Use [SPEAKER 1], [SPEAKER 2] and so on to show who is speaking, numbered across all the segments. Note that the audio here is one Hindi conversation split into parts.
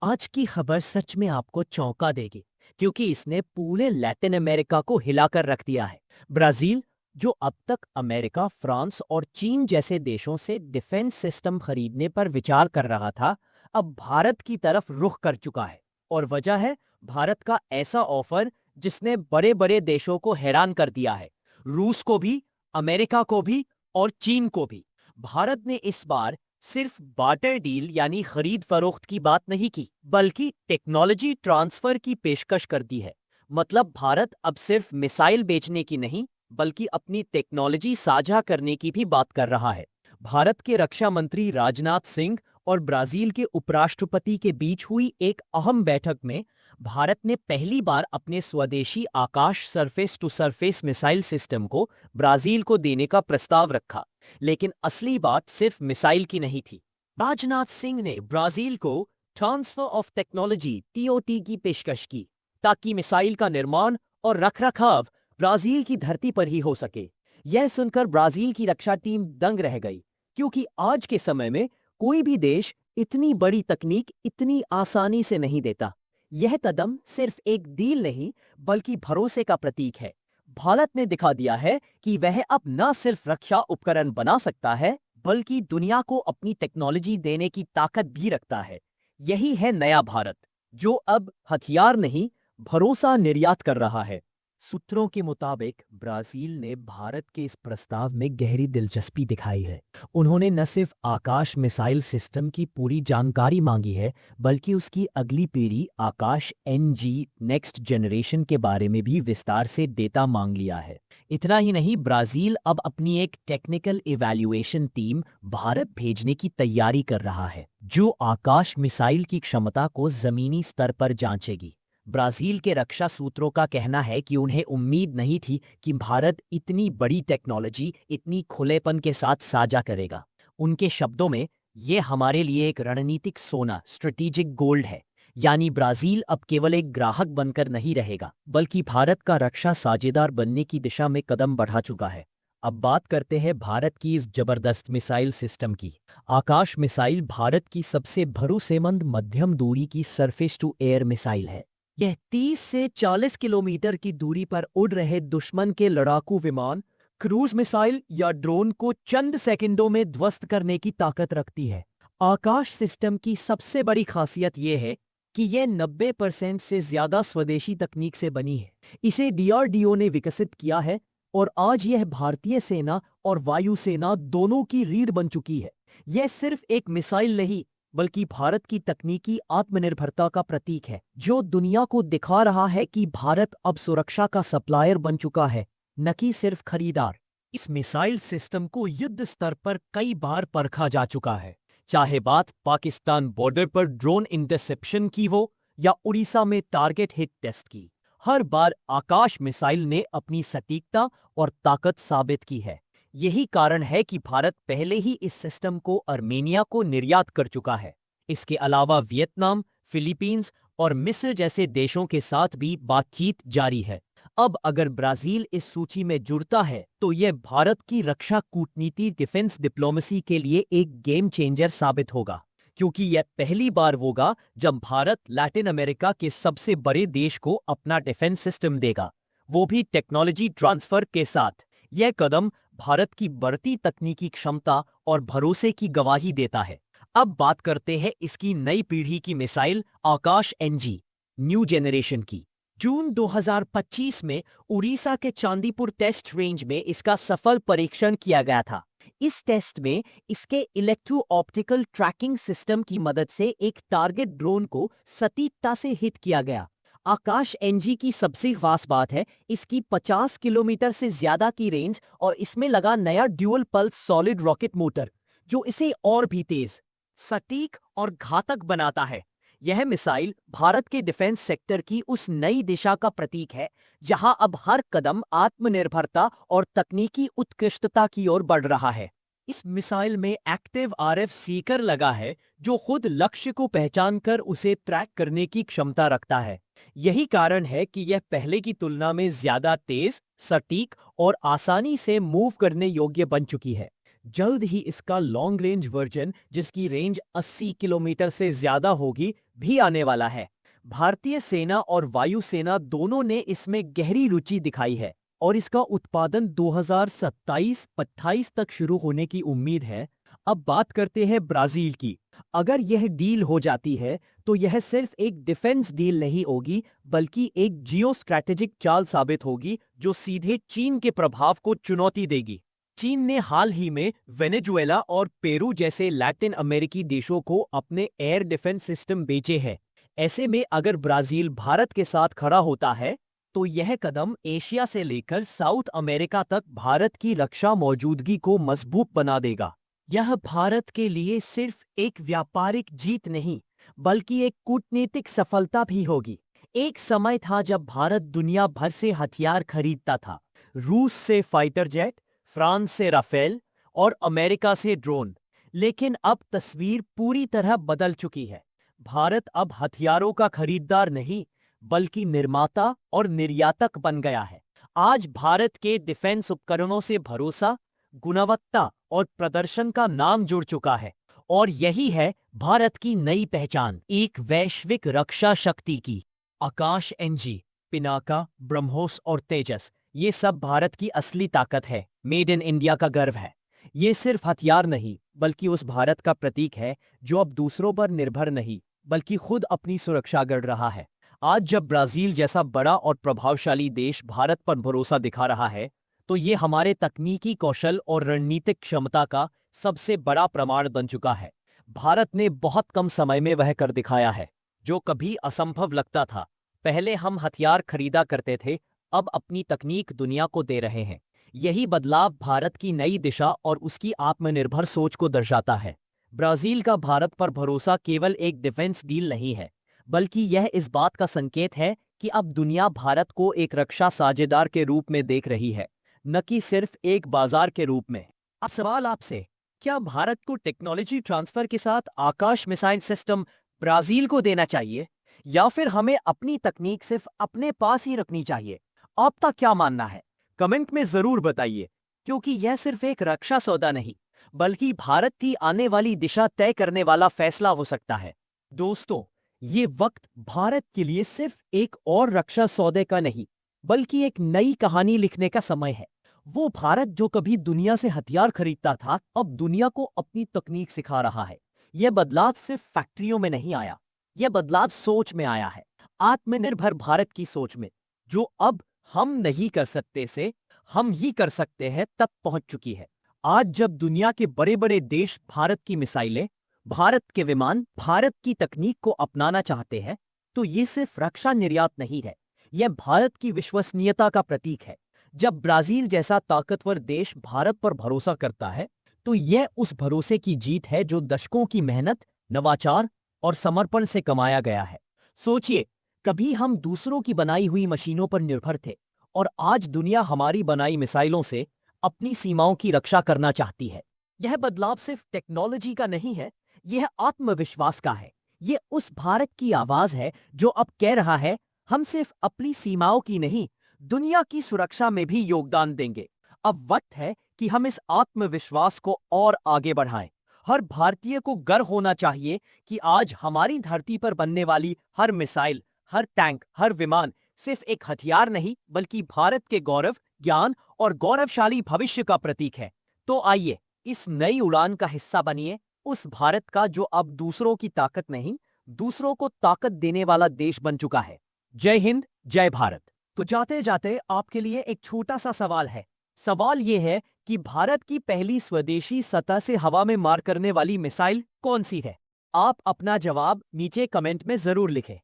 [SPEAKER 1] आज की खबर सच में आपको चौंका देगी क्योंकि इसने पूरे लैटिन अमेरिका को हिलाकर रख दिया है। ब्राजील, जो अब तक अमेरिका, फ्रांस और चीन जैसे देशों से डिफेंस सिस्टम खरीदने पर विचार कर रहा था, अब भारत की तरफ रुख कर चुका है। और वजह है भारत का ऐसा ऑफर जिसने बड़े बड़े देशों को हैरान कर दिया है। रूस को भी, अमेरिका को भी और चीन को भी। भारत ने इस बार सिर्फ बार्टर डील यानी खरीद फरोख्त की बात नहीं की, बल्कि टेक्नोलॉजी ट्रांसफर की पेशकश कर दी है। मतलब भारत अब सिर्फ मिसाइल बेचने की नहीं, बल्कि अपनी टेक्नोलॉजी साझा करने की भी बात कर रहा है। भारत के रक्षा मंत्री राजनाथ सिंह और ब्राजील के उपराष्ट्रपति के बीच हुई एक अहम बैठक में भारत ने पहली बार अपने स्वदेशी Akash surface to surface missile system को ब्राजील को देने का प्रस्ताव रखा। लेकिन असली बात सिर्फ मिसाइल की नहीं थी। राजनाथ सिंह ने ब्राजील को ट्रांसफर ऑफ टेक्नोलॉजी टीओटी की पेशकश की, ताकि मिसाइल का निर्माण और रखरखाव ब्राजील की धरती पर ही हो सके। यह सुनकर ब्राजील की रक्षा टीम दंग रह गई, क्योंकि आज के समय में कोई भी देश इतनी बड़ी तकनीक इतनी आसानी से नहीं देता। यह कदम सिर्फ एक डील नहीं, बल्कि भरोसे का प्रतीक है। भारत ने दिखा दिया है कि वह अब न सिर्फ रक्षा उपकरण बना सकता है, बल्कि दुनिया को अपनी टेक्नोलॉजी देने की ताकत भी रखता है। यही है नया भारत, जो अब हथियार नहीं, भरोसा निर्यात कर रहा है। सूत्रों के मुताबिक ब्राजील ने भारत के इस प्रस्ताव में गहरी दिलचस्पी दिखाई है। उन्होंने न सिर्फ आकाश मिसाइल सिस्टम की पूरी जानकारी मांगी है, बल्कि उसकी अगली पीढ़ी आकाश एनजी नेक्स्ट जनरेशन के बारे में भी विस्तार से डेटा मांग लिया है। इतना ही नहीं, ब्राजील अब अपनी एक टेक्निकल इवैल्यूएशन टीम भारत भेजने की तैयारी कर रहा है, जो आकाश मिसाइल की क्षमता को जमीनी स्तर पर जांचेगी। ब्राजील के रक्षा सूत्रों का कहना है कि उन्हें उम्मीद नहीं थी कि भारत इतनी बड़ी टेक्नोलॉजी इतनी खुलेपन के साथ साझा करेगा। उनके शब्दों में, ये हमारे लिए एक रणनीतिक सोना, स्ट्रेटेजिक गोल्ड है। यानी ब्राजील अब केवल एक ग्राहक बनकर नहीं रहेगा, बल्कि भारत का रक्षा साझेदार बनने की दिशा में कदम बढ़ा चुका है। अब बात करते हैं भारत की इस जबरदस्त मिसाइल सिस्टम की। आकाश मिसाइल भारत की सबसे भरोसेमंद मध्यम दूरी की सरफेस टू एयर मिसाइल है। यह 30 से 40 किलोमीटर की दूरी पर उड़ रहे दुश्मन के लड़ाकू विमान, क्रूज मिसाइल या ड्रोन को चंद सेकंडों में ध्वस्त करने की ताकत रखती है। आकाश सिस्टम की सबसे बड़ी खासियत यह है कि यह 90% से ज्यादा स्वदेशी तकनीक से बनी है। इसे डीआरडीओ ने विकसित किया है और आज यह भारतीय सेना और वायुसेना दोनों की रीढ़ बन चुकी है। यह सिर्फ एक मिसाइल नहीं, बल्कि भारत की तकनीकी आत्मनिर्भरता का प्रतीक है, जो दुनिया को दिखा रहा है कि भारत अब सुरक्षा का सप्लायर बन चुका है, न कि सिर्फ खरीदार। इस मिसाइल सिस्टम को युद्ध स्तर पर कई बार परखा जा चुका है, चाहे बात पाकिस्तान बॉर्डर पर ड्रोन इंटरसेप्शन की हो या उड़ीसा में टारगेट हिट टेस्ट की। हर बार आकाश मिसाइल ने अपनी सटीकता और ताकत साबित की है। यही कारण है कि भारत पहले ही इस सिस्टम को अर्मेनिया को निर्यात कर चुका है। इसके अलावा वियतनाम, फिलीपींस और मिस्र जैसे देशों के साथ भी बातचीत जारी है। अब अगर ब्राजील इस सूची में जुड़ता है, तो यह भारत की रक्षा कूटनीति, डिफेंस डिप्लोमेसी के लिए एक गेम चेंजर साबित होगा, क्योंकि यह पहली बार होगा जब भारत लैटिन अमेरिका के सबसे बड़े देश को अपना डिफेंस सिस्टम देगा, वो भी टेक्नोलॉजी ट्रांसफर के साथ। यह कदम भारत की बढ़ती तकनीकी क्षमता और भरोसे की गवाही देता है। अब बात करते हैं इसकी नई पीढ़ी की मिसाइल आकाश एनजी न्यू जेनरेशन की। जून 2025 में उड़ीसा के चांदीपुर टेस्ट रेंज में इसका सफल परीक्षण किया गया था। इस टेस्ट में इसके इलेक्ट्रो ऑप्टिकल ट्रैकिंग सिस्टम की मदद से एक टारगेट ड्रोन को सटीकता से हिट किया गया। आकाश एनजी की सबसे खास बात है इसकी 50 किलोमीटर से ज्यादा की रेंज और इसमें लगा नया dual pulse solid rocket motor, जो इसे और भी तेज, सटीक और घातक बनाता है। यह मिसाइल भारत के डिफेंस सेक्टर की उस नई दिशा का प्रतीक है, जहां अब हर कदम आत्मनिर्भरता और तकनीकी उत्कृष्टता की ओर बढ़ रहा है। इस मिसाइल में एक्टिव आरएफ सीकर लगा है, जो खुद लक्ष्य को पहचानकर उसे ट्रैक करने की क्षमता रखता है। यही कारण है कि यह पहले की तुलना में ज्यादा तेज, सटीक और आसानी से मूव करने योग्य बन चुकी है। जल्द ही इसका लॉन्ग रेंज वर्जन, जिसकी रेंज 80 किलोमीटर से ज्यादा होगी, भी आने वाला है। भारतीय सेना और वायुसेना दोनों ने इसमें गहरी रुचि दिखाई है और इसका उत्पादन 2027-28 तक शुरू होने की उम्मीद है। अब बात करते हैं ब्राजील की। अगर यह डील हो जाती है तो यह सिर्फ एक डिफेंस डील नहीं होगी, बल्कि एक जियो स्ट्रैटेजिक चाल साबित होगी जो सीधे चीन के प्रभाव को चुनौती देगी। चीन ने हाल ही में वेनेजुएला और पेरू जैसे लैटिन अमेरिकी देशों को अपने एयर डिफेंस सिस्टम बेचे हैं। ऐसे में अगर ब्राजील भारत के साथ खड़ा होता है तो यह कदम एशिया से लेकर साउथ अमेरिका तक भारत की रक्षा मौजूदगी को मजबूत बना देगा। यह भारत के लिए सिर्फ एक व्यापारिक जीत नहीं, बल्कि एक कूटनीतिक सफलता भी होगी। एक समय था जब भारत दुनिया भर से हथियार खरीदता था, रूस से फाइटर जेट, फ्रांस से राफेल और अमेरिका से ड्रोन। लेकिन अब तस्वीर पूरी तरह बदल चुकी है। भारत अब हथियारों का खरीदार नहीं, बल्कि निर्माता और निर्यातक बन गया है। आज भारत के डिफेंस उपकरणों से भरोसा, गुणवत्ता और प्रदर्शन का नाम जुड़ चुका है, और यही है भारत की नई पहचान, एक वैश्विक रक्षा शक्ति की। आकाश एनजी, पिनाका, ब्रह्मोस और तेजस, ये सब भारत की असली ताकत है, मेड इन इंडिया का गर्व है। ये सिर्फ हथियार नहीं, बल्कि उस भारत का प्रतीक है जो अब दूसरों पर निर्भर नहीं, बल्कि खुद अपनी सुरक्षा गढ़ रहा है। आज जब ब्राजील जैसा बड़ा और प्रभावशाली देश भारत पर भरोसा दिखा रहा है, तो ये हमारे तकनीकी कौशल और रणनीतिक क्षमता का सबसे बड़ा प्रमाण बन चुका है। भारत ने बहुत कम समय में वह कर दिखाया है जो कभी असंभव लगता था। पहले हम हथियार खरीदा करते थे, अब अपनी तकनीक दुनिया को दे रहे हैं। यही बदलाव भारत की नई दिशा और उसकी आत्मनिर्भर सोच को दर्शाता है। ब्राजील का भारत पर भरोसा केवल एक डिफेंस डील नहीं है, बल्कि यह इस बात का संकेत है कि अब दुनिया भारत को एक रक्षा साझेदार के रूप में देख रही है, न कि सिर्फ एक बाजार के रूप में। अब सवाल आपसे, क्या भारत को टेक्नोलॉजी ट्रांसफर के साथ आकाश मिसाइल सिस्टम ब्राजील को देना चाहिए, या फिर हमें अपनी तकनीक सिर्फ अपने पास ही रखनी चाहिए? आपका क्या मानना है? कमेंट में जरूर बताइए, क्योंकि यह सिर्फ एक रक्षा सौदा नहीं, बल्कि भारत की आने वाली दिशा तय करने वाला फैसला हो सकता है। दोस्तों, ये वक्त भारत के लिए सिर्फ एक और रक्षा सौदे का नहीं, बल्कि एक नई कहानी लिखने का समय है। वो भारत जो कभी दुनिया से हथियार खरीदता था, अब दुनिया को अपनी तकनीक सिखा रहा है। यह बदलाव सिर्फ फैक्ट्रियों में नहीं आया, यह बदलाव सोच में आया है, आत्मनिर्भर भारत की सोच में, जो अब हम नहीं कर सकते से हम ही कर सकते हैं तक पहुंच चुकी है। आज जब दुनिया के बड़े बड़े देश भारत की मिसाइलें, भारत के विमान, भारत की तकनीक को अपनाना चाहते हैं, तो ये सिर्फ रक्षा निर्यात नहीं है, यह भारत की विश्वसनीयता का प्रतीक है। जब ब्राजील जैसा ताकतवर देश भारत पर भरोसा करता है, तो यह उस भरोसे की जीत है जो दशकों की मेहनत, नवाचार और समर्पण से कमाया गया है। सोचिए, कभी हम दूसरों की बनाई हुई मशीनों पर निर्भर थे, और आज दुनिया हमारी बनाई मिसाइलों से अपनी सीमाओं की रक्षा करना चाहती है। यह बदलाव सिर्फ टेक्नोलॉजी का नहीं है, यह आत्मविश्वास का है। यह उस भारत की आवाज है जो अब कह रहा है, हम सिर्फ अपनी सीमाओं की नहीं, दुनिया की सुरक्षा में भी योगदान देंगे। अब वक्त है कि हम इस आत्मविश्वास को और आगे बढ़ाएं। हर भारतीय को गर्व होना चाहिए कि आज हमारी धरती पर बनने वाली हर मिसाइल, हर टैंक, हर विमान सिर्फ एक हथियार नहीं, बल्कि भारत के गौरव, ज्ञान और गौरवशाली भविष्य का प्रतीक है। तो आइए, इस नई उड़ान का हिस्सा बनिए, उस भारत का जो अब दूसरों की ताकत नहीं, दूसरों को ताकत देने वाला देश बन चुका है। जय हिंद, जय भारत। तो जाते जाते आपके लिए एक छोटा सा सवाल है। सवाल यह है कि भारत की पहली स्वदेशी सतह से हवा में मार करने वाली मिसाइल कौन सी है? आप अपना जवाब नीचे कमेंट में जरूर लिखें।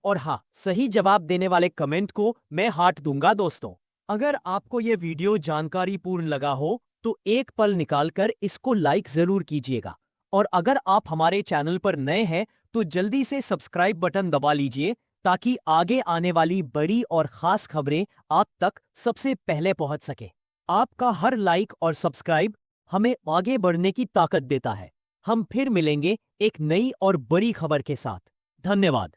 [SPEAKER 1] और हाँ, सही जवाब देने वाले कमेंट को मैं हार्ट दूंगा। दोस्तों, अगर आपको यह वीडियो जानकारीपूर्ण लगा हो तो एक पल निकालकर इसको लाइक जरूर कीजिएगा। और अगर आप हमारे चैनल पर नए हैं तो जल्दी से सब्सक्राइब बटन दबा लीजिए, ताकि आगे आने वाली बड़ी और खास खबरें आप तक सबसे पहले पहुंच सके। आपका हर लाइक और सब्सक्राइब हमें आगे बढ़ने की ताकत देता है। हम फिर मिलेंगे एक नई और बड़ी खबर के साथ। धन्यवाद।